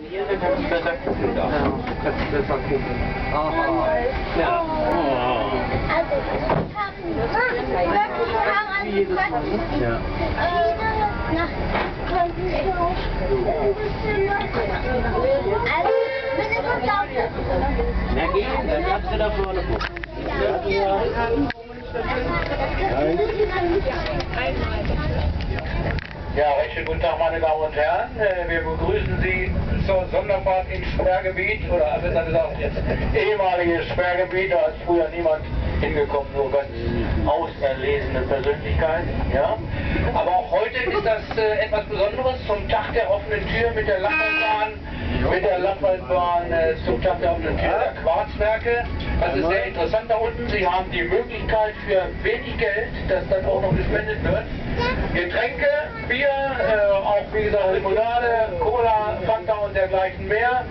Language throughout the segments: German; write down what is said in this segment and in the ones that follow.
Hier, dann kannst du besser gucken da. Ja, kannst du besser gucken. Aha. Ja. Also, Ja. Na gehen, dann kannst du da vorne gucken. Ja, recht schönen guten Tag, meine Damen und Herren. Wir begrüßen Sie zur Sonderfahrt ins Sperrgebiet, oder besser gesagt jetzt ehemaliges Sperrgebiet. Da ist früher niemand hingekommen, nur ganz auserlesene Persönlichkeiten. Ja? Aber auch heute ist das etwas Besonderes zum Tag der offenen Tür mit der Lappwaldbahn. Zum Tag der offenen Tür der Quarzwerke. Das ist sehr interessant da unten. Sie haben die Möglichkeit für wenig Geld, das dann auch noch gespendet wird, Getränke, Bier, auch wie gesagt Limonade, Cola, Fanta und dergleichen mehr.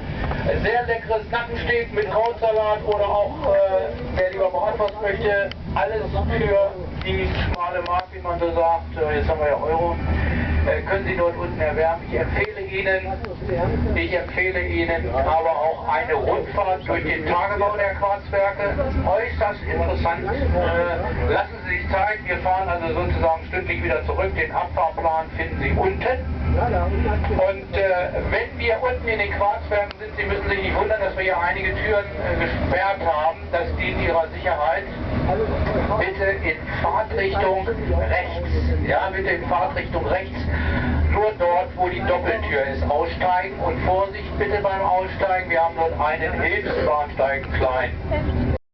Sehr leckeres Nackensteak mit Krautsalat oder auch, wer lieber Bratwurst möchte, alles für die schmale Mark, wie man so sagt. Jetzt haben wir ja Euro. Können Sie dort unten erwerben. Ich empfehle Ihnen aber auch eine Rundfahrt durch den Tagebau der Quarzwerke. Äußerst interessant. Lassen Sie sich Zeit. Wir fahren also sozusagen stündlich wieder zurück. Den Abfahrplan finden Sie unten. Und wenn wir unten in den Quarzwerken sind, Sie müssen sich nicht wundern, dass wir hier einige Türen gesperrt haben. Das dient Ihrer Sicherheit. Bitte in Fahrtrichtung rechts. Ja, bitte in Fahrtrichtung rechts. Nur dort, wo die Doppeltür ist, aussteigen und Vorsicht bitte beim Aussteigen. Wir haben dort einen Hilfsbahnsteig klein.